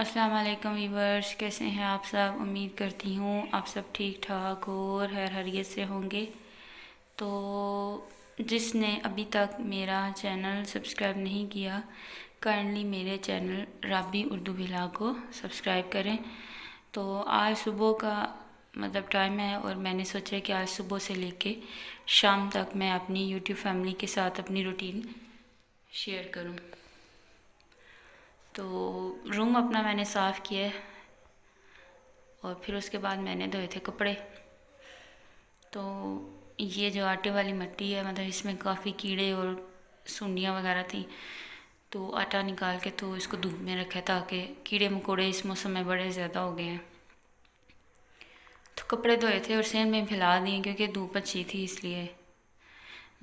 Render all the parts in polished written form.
अस्सलाम वालेकुम वीवर्स, कैसे हैं आप सब। उम्मीद करती हूँ आप सब ठीक ठाक और खैरियत से होंगे। तो जिसने अभी तक मेरा चैनल सब्सक्राइब नहीं किया, काइंडली मेरे चैनल राबी उर्दू व्लॉग को सब्सक्राइब करें। तो आज सुबह का टाइम है और मैंने सोचा कि आज सुबह से लेके शाम तक मैं अपनी यूट्यूब फैमिली के साथ अपनी रूटीन शेयर करूँ। तो रूम अपना मैंने साफ़ किया है और फिर उसके बाद मैंने धोए थे कपड़े। तो ये जो आटे वाली मट्टी है, इसमें काफ़ी कीड़े और सुंडियाँ वगैरह थी, तो आटा निकाल के तो इसको धूप में रखा ताकि कीड़े मकोड़े इस मौसम में बड़े ज़्यादा हो गए हैं। तो कपड़े धोए थे और सेंध में फैला दिए क्योंकि धूप अच्छी थी, इसलिए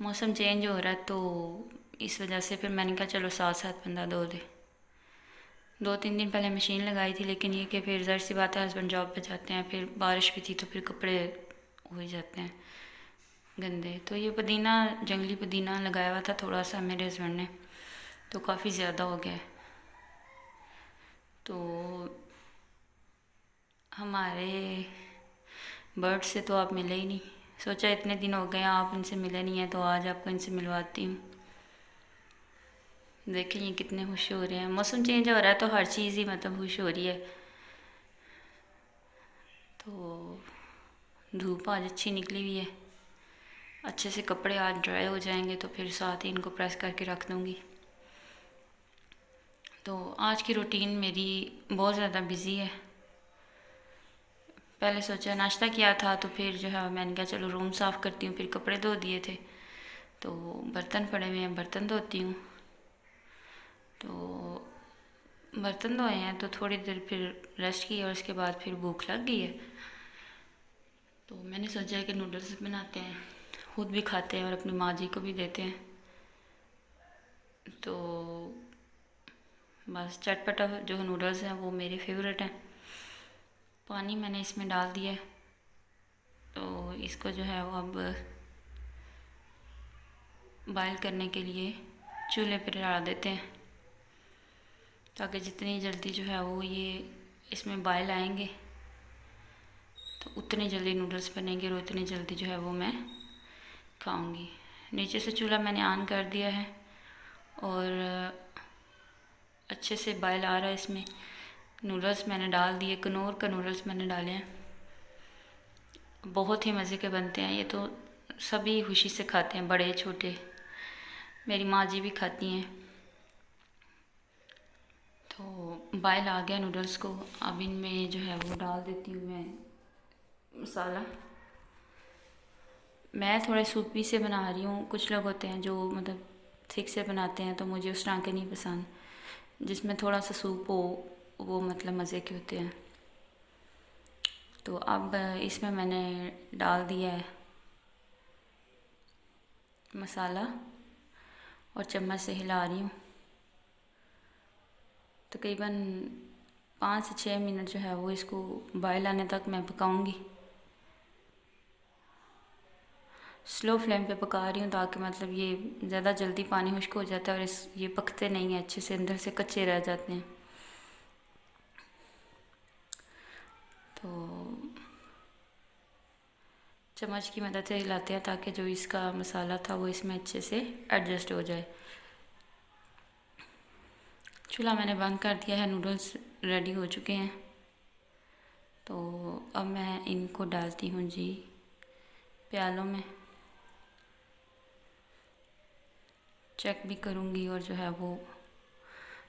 मौसम चेंज हो रहा है तो इस वजह से फिर मैंने कहा चलो साथ साथ बंदा धो दे। 2-3 दिन पहले मशीन लगाई थी, लेकिन ये कि फिर ज़ाहिर सी बात है हस्बैंड जॉब पे जाते हैं, फिर बारिश भी थी तो फिर कपड़े हो ही जाते हैं गंदे। तो ये पुदीना, जंगली पुदीना लगाया हुआ था थोड़ा सा मेरे हस्बैंड ने, तो काफ़ी ज़्यादा हो गया है। तो हमारे बर्ड से तो आप मिले ही नहीं, सोचा इतने दिन हो गए आप उनसे मिले नहीं हैं तो आज आपको इनसे मिलवाती हूँ। देखें ये कितने खुश हो रहे हैं। मौसम चेंज हो रहा है तो हर चीज़ ही खुश हो रही है। तो धूप आज अच्छी निकली हुई है, अच्छे से कपड़े आज ड्राई हो जाएंगे तो फिर साथ ही इनको प्रेस करके रख दूँगी। तो आज की रूटीन मेरी बहुत ज़्यादा बिज़ी है। पहले सोचा नाश्ता किया था तो फिर जो है मैंने कहा चलो रूम साफ़ करती हूँ, फिर कपड़े धो दिए थे तो बर्तन पड़े हुए हैं, बर्तन धोती हूँ। तो बर्तन धोए हैं तो थोड़ी देर फिर रेस्ट की और उसके बाद फिर भूख लग गई है, तो मैंने सोचा कि नूडल्स बनाते हैं, खुद भी खाते हैं और अपनी माँ जी को भी देते हैं। तो बस चटपटा जो नूडल्स हैं वो मेरे फेवरेट हैं। पानी मैंने इसमें डाल दिया है, तो इसको जो है वो अब बॉयल करने के लिए चूल्हे पर डाल देते हैं, ताकि जितनी जल्दी जो है वो ये इसमें बॉयल आएंगे तो उतनी जल्दी नूडल्स बनेंगे और उतनी जल्दी जो है वो मैं खाऊंगी। नीचे से चूल्हा मैंने ऑन कर दिया है और अच्छे से बॉयल आ रहा है। इसमें नूडल्स मैंने डाल दिए, कनौर का नूडल्स मैंने डाले हैं, बहुत ही मज़े के बनते हैं। ये तो सभी खुशी से खाते हैं, बड़े छोटे, मेरी माँ जी भी खाती हैं। तो बॉयल आ गया नूडल्स को, अब इनमें जो है वो डाल देती हूँ मैं मसाला। मैं थोड़े सूपी से बना रही हूँ, कुछ लोग होते हैं जो थिक से बनाते हैं, तो मुझे उस तरह के नहीं पसंद। जिसमें थोड़ा सा सूप हो वो मज़े के होते हैं। तो अब इसमें मैंने डाल दिया है मसाला और चम्मच से हिला रही हूँ। तकरीबन 5 से 6 मिनट जो है वो इसको बॉयल आने तक मैं पकाऊंगी। स्लो फ्लेम पे पका रही हूँ ताकि ये ज़्यादा जल्दी पानी खुश्क हो जाता है और ये पकते नहीं हैं अच्छे से, अंदर से कच्चे रह जाते हैं। तो चम्मच की मदद से हिलाते हैं ताकि जो इसका मसाला था वो इसमें अच्छे से एडजस्ट हो जाए। चूल्हा मैंने बंद कर दिया है, नूडल्स रेडी हो चुके हैं। तो अब मैं इनको डालती हूँ जी प्यालों में, चेक भी करूँगी और जो है वो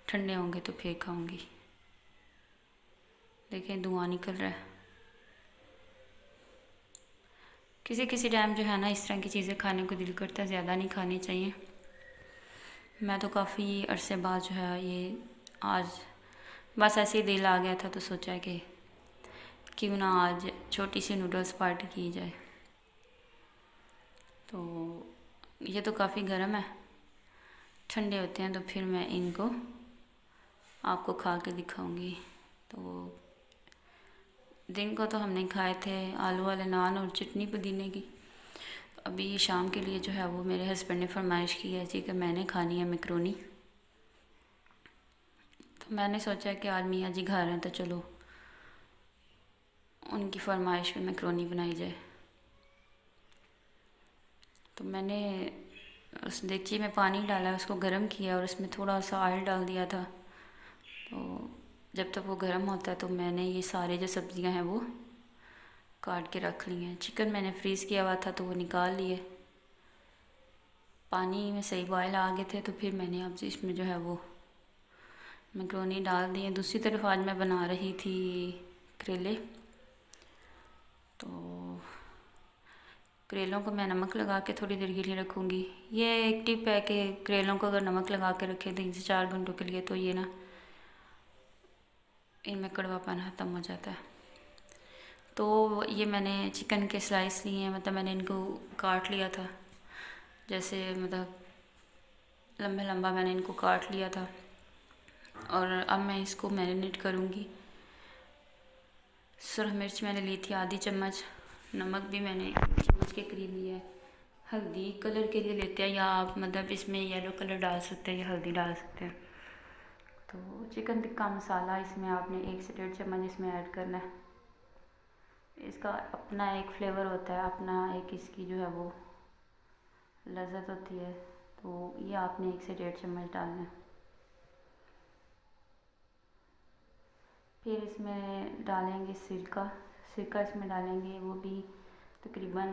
ठंडे होंगे तो फिर खाऊँगी। देखें धुआं निकल रहा है। किसी किसी टाइम जो है ना इस तरह की चीज़ें खाने को दिल करता है, ज़्यादा नहीं खानी चाहिए। मैं तो काफ़ी अरसे बाद जो है ये आज बस ऐसे ही दिल आ गया था तो सोचा कि क्यों ना आज छोटी सी नूडल्स पार्टी की जाए। तो ये तो काफ़ी गर्म है, ठंडे होते हैं तो फिर मैं इनको आपको खा के दिखाऊंगी। तो दिन को तो हमने खाए थे आलू वाले नान और चटनी पुदीने की। अभी शाम के लिए जो है वो मेरे हस्बैंड ने फरमाइश की है जी कि मैंने खानी है मैकरोनी। तो मैंने सोचा कि आज मियाँ जी घर हैं तो चलो उनकी फरमाइश पे मैक्रोनी बनाई जाए। तो मैंने उस देगची में पानी डाला, उसको गर्म किया और उसमें थोड़ा सा ऑयल डाल दिया था। तो जब तक वो गर्म होता है तो मैंने ये सारे जो सब्ज़ियां हैं वो काट के रख ली हैं। चिकन मैंने फ्रीज़ किया हुआ था तो वो निकाल लिए, पानी में सही बॉयल आ गए थे। तो फिर मैंने अब इसमें जो है वो मैक्रोनी डाल दी है। दूसरी तरफ आज मैं बना रही थी करेले। तो करेलों को मैं नमक लगा के थोड़ी देर के लिए रखूँगी। ये एक टिप है कि करेलों को अगर नमक लगा के रखें 3 से 4 घंटों के लिए तो ये ना इनमें कड़वापन ख़त्म हो जाता है। तो ये मैंने चिकन के स्लाइस लिए हैं, मतलब मैंने इनको काट लिया था, जैसे मतलब लंबा लंबा मैंने इनको काट लिया था। और अब मैं इसको मैरिनेट करूँगी। सुरख मिर्च मैंने ली थी आधी चम्मच, नमक भी मैंने 1 चम्मच के करीब लिया है। हल्दी कलर के लिए लेते हैं, या आप मतलब इसमें येलो कलर डाल सकते हैं या हल्दी डाल सकते हैं। तो चिकन टिक्का मसाला इसमें आपने 1 से 1.5 चम्मच इसमें ऐड करना है। इसका अपना एक फ्लेवर होता है, अपना एक इसकी जो है वो लज़्ज़त होती है। तो ये आपने 1 से 1.5 चम्मच डालना है। फिर इसमें डालेंगे सिरका, सिरका इसमें डालेंगे वो भी तकरीबन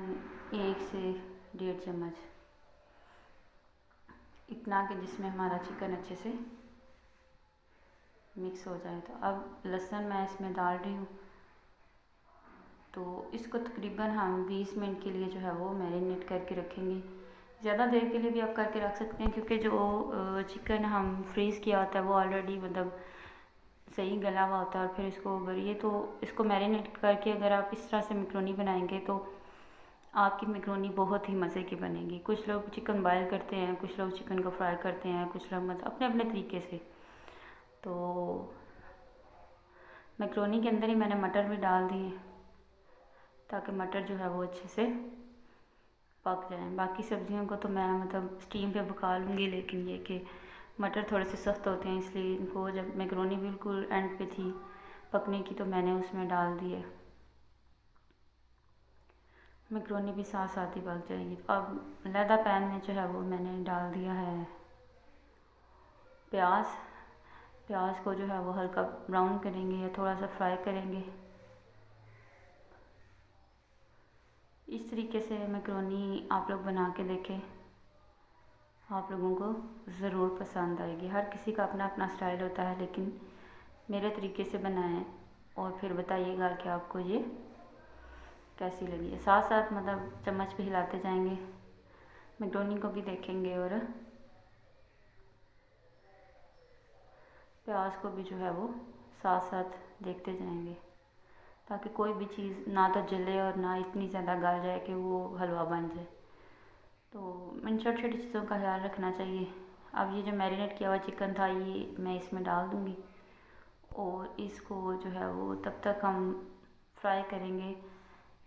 1 से 1.5 चम्मच, इतना कि जिसमें हमारा चिकन अच्छे से मिक्स हो जाए। तो अब लहसुन मैं इसमें डाल रही हूँ। तो इसको तकरीबन हम 20 मिनट के लिए जो है वो मैरिनेट करके रखेंगे। ज़्यादा देर के लिए भी आप करके रख सकते हैं, क्योंकि जो चिकन हम फ्रीज़ किया होता है वो ऑलरेडी मतलब सही गला हुआ होता है। और फिर इसको अगर ये तो इसको मैरिनेट करके अगर आप इस तरह से मैक्रोनी बनाएंगे तो आपकी मैक्रोनी बहुत ही मज़े की बनेगी। कुछ लोग चिकन बॉयल करते हैं, कुछ लोग चिकन को फ्राई करते हैं, कुछ लोग मतलब अपने अपने तरीके से। तो मैक्रोनी के अंदर ही मैंने मटर भी डाल दिए ताकि मटर जो है वो अच्छे से पक जाए। बाकी सब्जियों को तो मैं मतलब स्टीम पे पका लूँगी, लेकिन ये कि मटर थोड़े से सख्त होते हैं, इसलिए इनको जब मैक्रोनी बिल्कुल एंड पे थी पकने की तो मैंने उसमें डाल दिए। मैक्रोनी भी साथ साथ ही पक जाएगी। तो अब लैदा पैन में जो है वो मैंने डाल दिया है प्याज। प्याज को जो है वो हल्का ब्राउन करेंगे या थोड़ा सा फ्राई करेंगे। इस तरीके से मैक्रोनी आप लोग बना के देखें, आप लोगों को ज़रूर पसंद आएगी। हर किसी का अपना अपना स्टाइल होता है, लेकिन मेरे तरीके से बनाएं और फिर बताइएगा कि आपको ये कैसी लगी है। साथ साथ मतलब चम्मच भी हिलाते जाएंगे, मैक्रोनी को भी देखेंगे और प्याज को भी जो है वो साथ साथ देखते जाएंगे, ताकि कोई भी चीज़ ना तो जले और ना इतनी ज़्यादा गल जाए कि वो हलवा बन जाए। तो इन छोटी छोटी चीज़ों का ख्याल रखना चाहिए। अब ये जो मैरिनेट किया हुआ चिकन था ये मैं इसमें डाल दूँगी और इसको जो है वो तब तक हम फ्राई करेंगे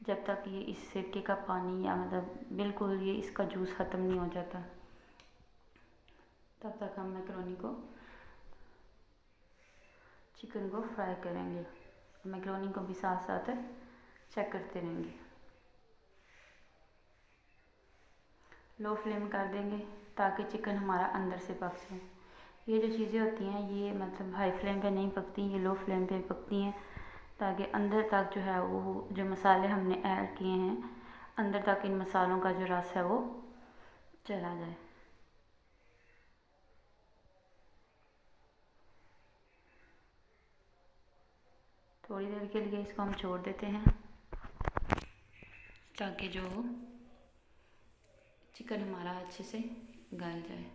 जब तक ये इस सिरके का पानी या मतलब बिल्कुल ये इसका जूस ख़त्म नहीं हो जाता। तब तक हम मैक्रोनी को चिकन को फ्राई करेंगे, मैक्रोनी को भी साथ साथ चेक करते रहेंगे। लो फ्लेम कर देंगे ताकि चिकन हमारा अंदर से पक जाए। ये जो चीज़ें होती हैं ये मतलब हाई फ्लेम पे नहीं पकती, ये लो फ्लेम पे पकती हैं ताकि अंदर तक जो है वो जो मसाले हमने ऐड किए हैं अंदर तक इन मसालों का जो रस है वो चला जाए। थोड़ी देर के लिए इसको हम छोड़ देते हैं ताकि जो चिकन हमारा अच्छे से गल जाए।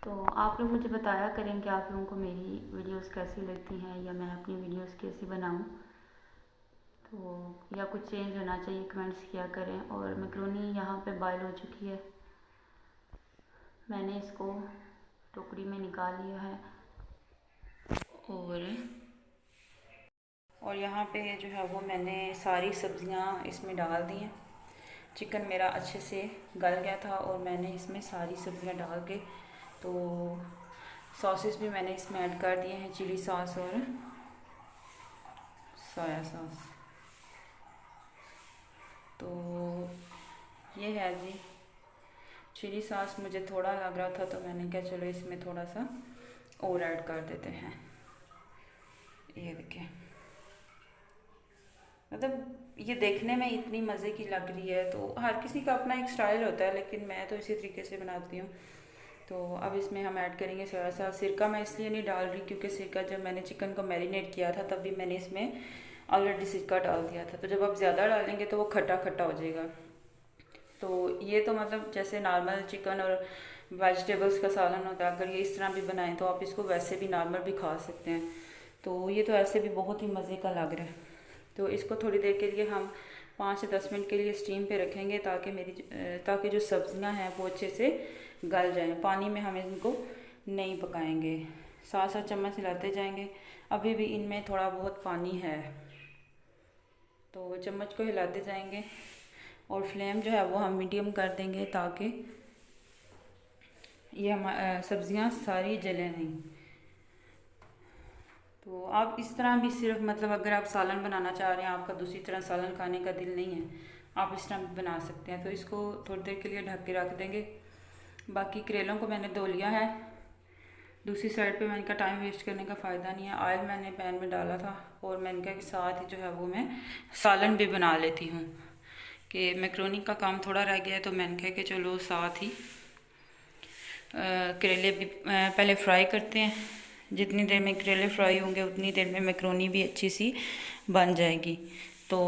तो आप लोग मुझे बताया करें कि आप लोगों को मेरी वीडियोस कैसी लगती हैं या मैं अपनी वीडियोस कैसी बनाऊं, तो या कुछ चेंज होना चाहिए कमेंट्स किया करें। और मैक्रोनी यहाँ पे बॉयल हो चुकी है, मैंने इसको टोकरी में निकाल लिया है और यहाँ पे जो है वो मैंने सारी सब्जियाँ इसमें डाल दी हैं। चिकन मेरा अच्छे से गल गया था और मैंने इसमें सारी सब्जियाँ डाल के तो सॉसेस भी मैंने इसमें ऐड कर दिए हैं, चिली सॉस और सोया सॉस। तो ये है जी, चिली सॉस मुझे थोड़ा लग रहा था तो मैंने कहा चलो इसमें थोड़ा सा और ऐड कर देते हैं। ये देखिए, मतलब ये देखने में इतनी मज़े की लग रही है। तो हर किसी का अपना एक स्टाइल होता है, लेकिन मैं तो इसी तरीके से बनाती हूँ। तो अब इसमें हम ऐड करेंगे सोया सॉस। सिरका मैं इसलिए नहीं डाल रही क्योंकि सिरका जब मैंने चिकन को मैरिनेट किया था तब भी मैंने इसमें ऑलरेडी सिरका डाल दिया था। तो जब आप ज़्यादा डालेंगे तो वो खट्टा खट्टा हो जाएगा। तो ये तो मतलब जैसे नॉर्मल चिकन और वेजिटेबल्स का सालन होता है, अगर ये इस तरह भी बनाएं तो आप इसको वैसे भी नॉर्मल भी खा सकते हैं। तो ये तो ऐसे भी बहुत ही मज़े का लग रहा है। तो इसको थोड़ी देर के लिए हम 5 से 10 मिनट के लिए स्टीम पे रखेंगे ताकि जो सब्जियां हैं वो अच्छे से गल जाएं। पानी में हम इनको नहीं पकाएंगे, साथ साथ चम्मच हिलाते जाएंगे। अभी भी इनमें थोड़ा बहुत पानी है, तो चम्मच को हिलाते जाएंगे और फ्लेम जो है वो हम मीडियम कर देंगे ताकि ये हम सब्जियां सारी जले नहीं। तो आप इस तरह भी सिर्फ मतलब अगर आप सालन बनाना चाह रहे हैं, आपका दूसरी तरह सालन खाने का दिल नहीं है, आप इस तरह भी बना सकते हैं। तो इसको थोड़ी देर के लिए ढक के रख देंगे। बाकी करेलों को मैंने धो लिया है। दूसरी साइड पे मैंने कहा टाइम वेस्ट करने का फ़ायदा नहीं है। ऑयल मैंने पैन में डाला था और मैंने कहा कि साथ ही जो है वो मैं सालन भी बना लेती हूँ, कि मैक्रोनी का काम थोड़ा रह गया है। तो मैंने कहा कि चलो साथ ही करेले भी पहले फ्राई करते हैं। जितनी देर में करेले फ्राई होंगे उतनी देर में मैक्रोनी भी अच्छी सी बन जाएगी। तो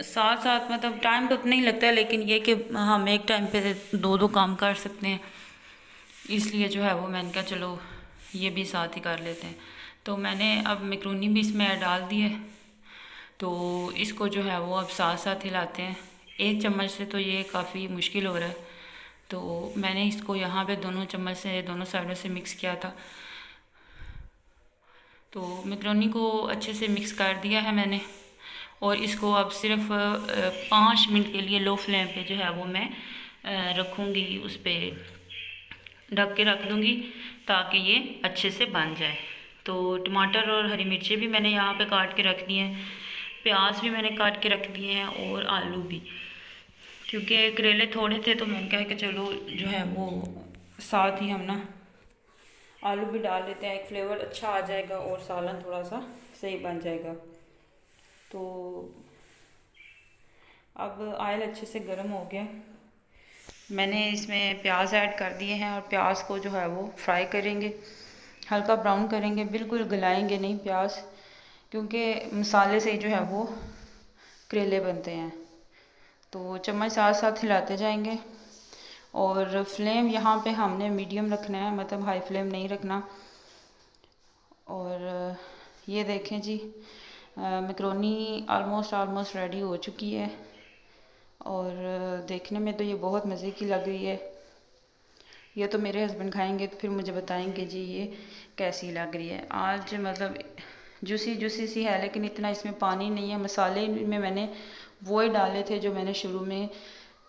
साथ साथ मतलब टाइम तो उतना ही लगता है, लेकिन ये कि हम एक टाइम पे दो दो काम कर सकते हैं, इसलिए जो है वो मैंने कहा चलो ये भी साथ ही कर लेते हैं। तो मैंने अब मैक्रोनी भी इसमें डाल दी है। तो इसको जो है वो अब साथ साथ हिलाते हैं। एक चम्मच से तो ये काफ़ी मुश्किल हो रहा है, तो मैंने इसको यहाँ पे दोनों चम्मच से दोनों साइडों से मिक्स किया था। तो मैक्रोनी को अच्छे से मिक्स कर दिया है मैंने, और इसको अब सिर्फ 5 मिनट के लिए लो फ्लेम पे जो है वो मैं रखूँगी, उस पर ढक के रख दूँगी ताकि ये अच्छे से बन जाए। तो टमाटर और हरी मिर्चें भी मैंने यहाँ पे काट के रख दी हैं, प्याज भी मैंने काट के रख दिए हैं और आलू भी, क्योंकि करेले थोड़े थे तो मैंने कहा कि चलो जो है वो साथ ही हम ना आलू भी डाल लेते हैं, एक फ्लेवर अच्छा आ जाएगा और सालन थोड़ा सा सही बन जाएगा। तो अब ऑयल अच्छे से गर्म हो गया, मैंने इसमें प्याज ऐड कर दिए हैं और प्याज को जो है वो फ्राई करेंगे, हल्का ब्राउन करेंगे, बिल्कुल गलाएंगे नहीं प्याज, क्योंकि मसाले से ही जो है वो करेले बनते हैं। तो चम्मच साथ साथ हिलाते जाएंगे और फ्लेम यहाँ पे हमने मीडियम रखना है, मतलब हाई फ्लेम नहीं रखना। और ये देखें जी, मैक्रोनी ऑलमोस्ट रेडी हो चुकी है और देखने में तो ये बहुत मज़े की लग रही है। ये तो मेरे हस्बैंड खाएंगे तो फिर मुझे बताएंगे जी ये कैसी लग रही है। आज मतलब जूसी जूसी सी है, लेकिन इतना इसमें पानी नहीं है। मसाले में मैंने वो ही डाले थे जो मैंने शुरू में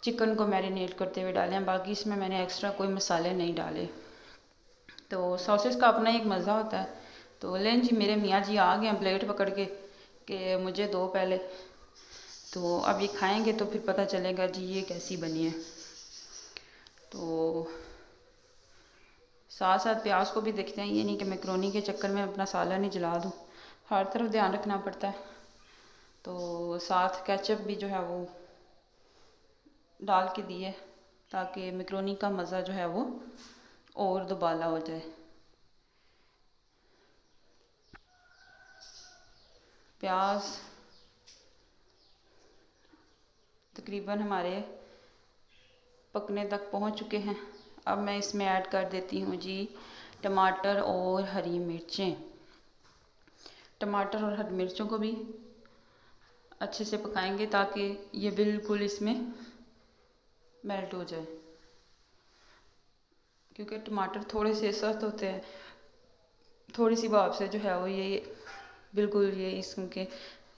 चिकन को मैरिनेट करते हुए डाले हैं, बाकी इसमें मैंने एक्स्ट्रा कोई मसाले नहीं डाले। तो सॉसेस का अपना एक मज़ा होता है। तो लें जी, मेरे मियाँ जी आ गए हैं प्लेट पकड़ के कि मुझे दो पहले। तो अब ये खाएंगे तो फिर पता चलेगा जी ये कैसी बनी है। तो साथ साथ प्याज को भी देखते हैं, ये नहीं कि मैक्रोनी के चक्कर में अपना सालन ही जला दूँ, हर तरफ ध्यान रखना पड़ता है। तो साथ केचप भी जो है वो डाल के दिए ताकि मैक्रोनी का मज़ा जो है वो और दुबाला हो जाए। प्याज तकरीबन हमारे पकने तक पहुंच चुके हैं। अब मैं इसमें ऐड कर देती हूँ जी टमाटर और हरी मिर्चें। टमाटर और हरी मिर्चों को भी अच्छे से पकाएंगे ताकि ये बिल्कुल इसमें मेल्ट हो जाए, क्योंकि टमाटर थोड़े से सख्त होते हैं, थोड़ी सी भाप से जो है वो ये बिल्कुल ये इसके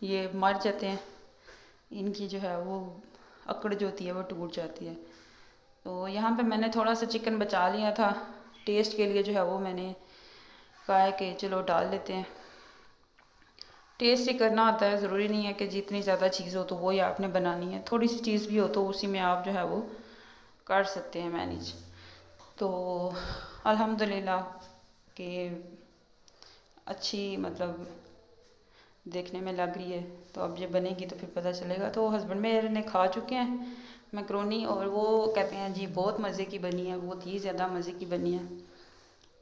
ये मर जाते हैं, इनकी जो है वो अकड़ जो होती है वो टूट जाती है। तो यहाँ पे मैंने थोड़ा सा चिकन बचा लिया था टेस्ट के लिए जो है वो मैंने कहा है कि चलो डाल लेते हैं। टेस्ट ही करना आता है, ज़रूरी नहीं है कि जितनी ज़्यादा चीज़ हो तो वो ही आपने बनानी है, थोड़ी सी चीज़ भी हो तो उसी में आप जो है वो कर सकते हैं मैनेज। तो अल्हम्दुलिल्लाह कि अच्छी मतलब देखने में लग रही है। तो अब ये बनेगी तो फिर पता चलेगा। तो हस्बैंड मेरे ने खा चुके हैं मैक्रोनी और वो कहते हैं जी बहुत मज़े की बनी है, बहुत ही ज़्यादा मज़े की बनी है।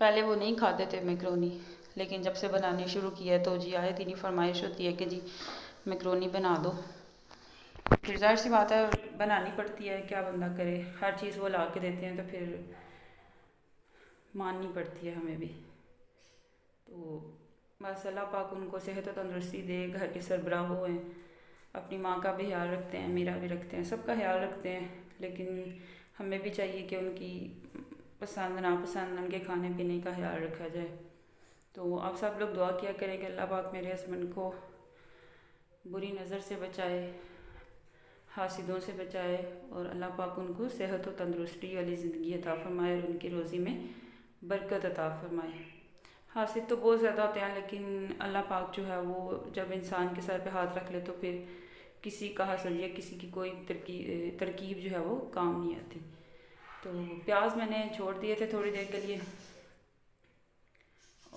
पहले वो नहीं खाते थे मैक्रोनी, लेकिन जब से बनानी शुरू की है तो जी आए इतनी फरमाइश होती है कि जी मैक्रोनी बना दो। फिर जाहिर सी बात है बनानी पड़ती है, क्या बंदा करे, हर चीज़ वो ला के देते हैं तो फिर माननी पड़ती है हमें भी। तो बस अल्लाह पाक उनको सेहत और तंदुरुस्ती दे, घर के सरबराह हो हैं, अपनी माँ का भी ख्याल रखते हैं, मेरा भी रखते हैं, सबका ख्याल रखते हैं। लेकिन हमें भी चाहिए कि उनकी पसंद नापसंद, उनके खाने पीने का ख्याल रखा जाए। तो आप सब लोग दुआ किया करें कि अल्लाह पाक मेरे हस्बैंड को बुरी नज़र से बचाए, हासिदों से बचाए और अल्लाह पाक उनको सेहत और तंदुरुस्ती वाली ज़िंदगी अता फरमाए और उनकी रोज़ी में बरकत अता फरमाए। हासिद तो बहुत ज़्यादा होते हैं, लेकिन अल्लाह पाक जो है वो जब इंसान के सर पे हाथ रख ले तो फिर किसी का हसद या किसी की कोई तरकीब जो है वो काम नहीं आती। तो प्याज मैंने छोड़ दिए थे थोड़ी देर के लिए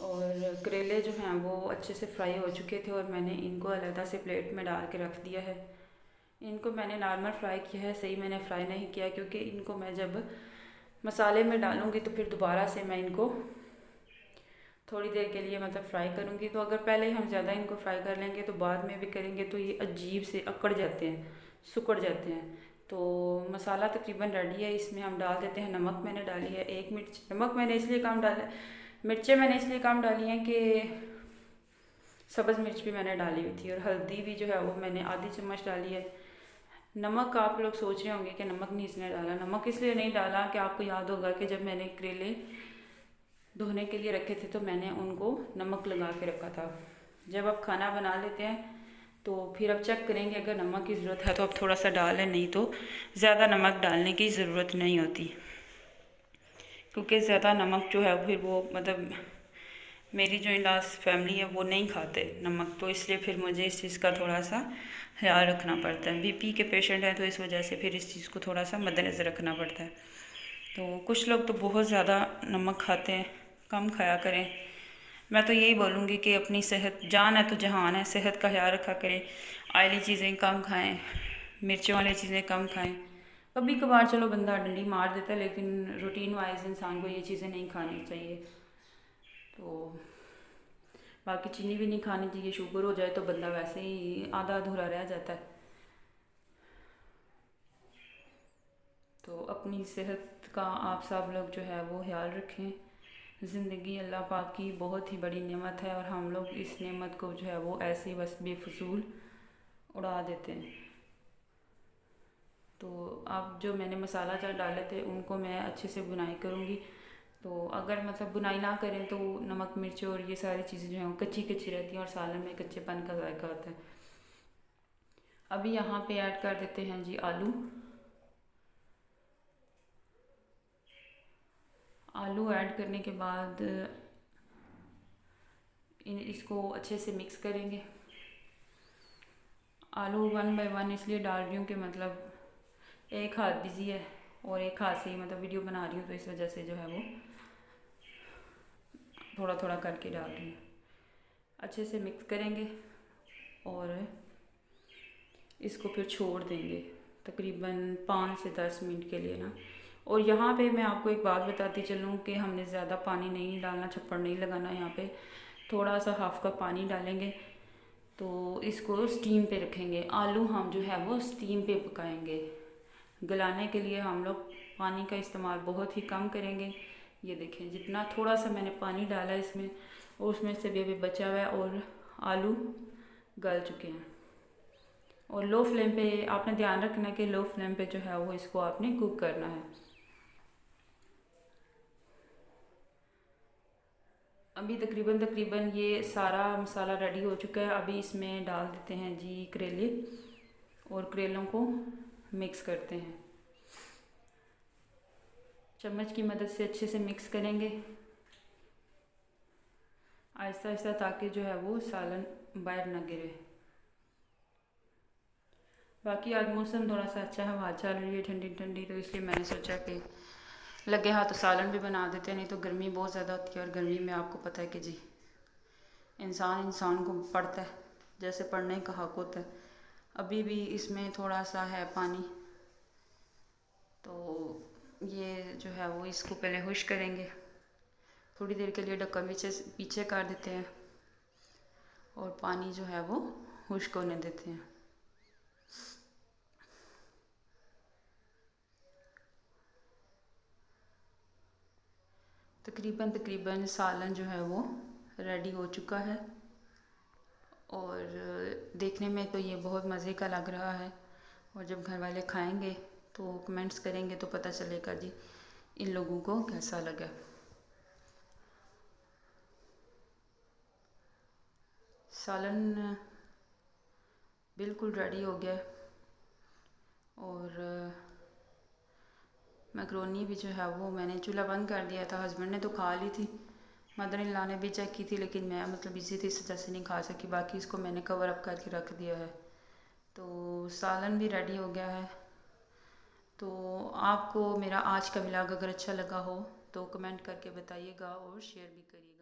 और करेले जो हैं वो अच्छे से फ्राई हो चुके थे और मैंने इनको अलहदा से प्लेट में डाल के रख दिया है। इनको मैंने नॉर्मल फ्राई किया है, सही मैंने फ्राई नहीं किया क्योंकि इनको मैं जब मसाले में डालूँगी तो फिर दोबारा से मैं इनको थोड़ी देर के लिए मतलब फ्राई करूँगी। तो अगर पहले हम ज़्यादा इनको फ्राई कर लेंगे तो बाद में भी करेंगे तो ये अजीब से अकड़ जाते हैं, सुकड़ जाते हैं। तो मसाला तकरीबन रेडी है, इसमें हम डाल देते हैं नमक। मैंने डाली है 1 मिर्च, नमक मैंने इसलिए कम डाला, मिर्चें मैंने इसलिए कम डाली हैं कि सब्ज़ मिर्च भी मैंने डाली हुई थी और हल्दी भी जो है वो मैंने आधी चम्मच डाली है। नमक आप लोग सोच रहे होंगे कि नमक नहीं इसने डाला, नमक इसलिए नहीं डाला कि आपको याद होगा कि जब मैंने करेले धोने के लिए रखे थे तो मैंने उनको नमक लगा के रखा था। जब आप खाना बना लेते हैं तो फिर आप चेक करेंगे अगर नमक की ज़रूरत है तो आप थोड़ा सा डालें, नहीं तो ज़्यादा नमक डालने की ज़रूरत नहीं होती, क्योंकि ज़्यादा नमक जो है फिर वो मतलब मेरी जो इंडास फैमिली है वो नहीं खाते नमक, तो इसलिए फिर मुझे इस चीज़ का थोड़ा सा ख्याल रखना पड़ता है। बीपी के पेशेंट हैं तो इस वजह से फिर इस चीज़ को थोड़ा सा मद्देनज़र रखना पड़ता है। तो कुछ लोग तो बहुत ज़्यादा नमक खाते हैं, कम खाया करें। मैं तो यही बोलूँगी कि अपनी सेहत, जान है तो जहान है, सेहत का ख्याल रखा करें। ऑयली चीज़ें कम खाएं, मिर्चों वाली चीज़ें कम खाएं। कभी कभार चलो बंदा डंडी मार देता है, लेकिन रूटीन वाइज इंसान को ये चीज़ें नहीं खानी चाहिए। तो बाकी चीनी भी नहीं खानी चाहिए, शुगर हो जाए तो बंदा वैसे ही आधा अधूरा रह जाता है। तो अपनी सेहत का आप सब लोग जो है वो ख्याल रखें। ज़िंदगी अल्लाह पाक की बहुत ही बड़ी नेमत है और हम लोग इस नेमत को जो है वो ऐसे ही बस बेफजूल उड़ा देते हैं। तो अब जो मैंने मसाला चाट डाले थे उनको मैं अच्छे से बुनाई करूँगी। तो अगर मतलब बुनाई ना करें तो नमक मिर्च और ये सारी चीज़ें जो हैं कच्ची कच्ची रहती हैं और सालन में कच्चेपन का जायका आता है। अभी यहाँ पे ऐड कर देते हैं जी आलू। आलू ऐड करने के बाद इसको अच्छे से मिक्स करेंगे। आलू 1 बाय 1 इसलिए डाल रही हूँ कि मतलब एक हाथ बिज़ी है और एक हाथ से ही मतलब वीडियो बना रही हूँ, तो इस वजह से जो है वो थोड़ा थोड़ा करके डाल रही हूँ। अच्छे से मिक्स करेंगे और इसको फिर छोड़ देंगे तकरीबन 5 से 10 मिनट के लिए ना। और यहाँ पे मैं आपको एक बात बताती चलूँ कि हमने ज़्यादा पानी नहीं डालना, छप्पड़ नहीं लगाना। यहाँ पे थोड़ा सा हाफ कप पानी डालेंगे तो इसको स्टीम पे रखेंगे। आलू हम जो है वो स्टीम पे पकाएंगे। गलाने के लिए हम लोग पानी का इस्तेमाल बहुत ही कम करेंगे। ये देखें जितना थोड़ा सा मैंने पानी डाला इसमें और उसमें से भी बचा हुआ है और आलू गल चुके हैं। और लो फ्लेम पे आपने ध्यान रखना कि लो फ्लेम पे जो है वो इसको आपने कुक करना है। अभी तकरीबन ये सारा मसाला रेडी हो चुका है। अभी इसमें डाल देते हैं जी करेले और करेलों को मिक्स करते हैं। चम्मच की मदद से अच्छे से मिक्स करेंगे आहिस्ता आहिस्ता, ताकि जो है वो सालन बाहर ना गिरे। बाकी आज मौसम थोड़ा सा अच्छा है, हवा चल रही है ठंडी ठंडी, तो इसलिए मैंने सोचा कि लगे हाथ तो सालन भी बना देते हैं, नहीं तो गर्मी बहुत ज़्यादा होती है। और गर्मी में आपको पता है कि जी इंसान को पड़ता है, जैसे पढ़ने का हक होता है। अभी भी इसमें थोड़ा सा है पानी, तो ये जो है वो इसको पहले खुश करेंगे। थोड़ी देर के लिए ढक्कन पीछे कर देते हैं और पानी जो है वो खुश्क होने देते हैं। तकरीबन सालन जो है वो रेडी हो चुका है और देखने में तो ये बहुत मज़े का लग रहा है। और जब घर वाले खाएंगे तो कमेंट्स करेंगे तो पता चलेगा जी इन लोगों को कैसा लगा। सालन बिल्कुल रेडी हो गया और मैक्रोनी भी जो है वो मैंने चूल्हा बंद कर दिया था। हस्बैंड ने तो खा ली थी, मदर इन लॉ ने भी चेक की थी, लेकिन मैं बिज़ी थी इस वजह से नहीं खा सकी। बाकी इसको मैंने कवर अप करके रख दिया है। तो सालन भी रेडी हो गया है। तो आपको मेरा आज का व्लॉग अगर अच्छा लगा हो तो कमेंट करके बताइएगा और शेयर भी करिएगा।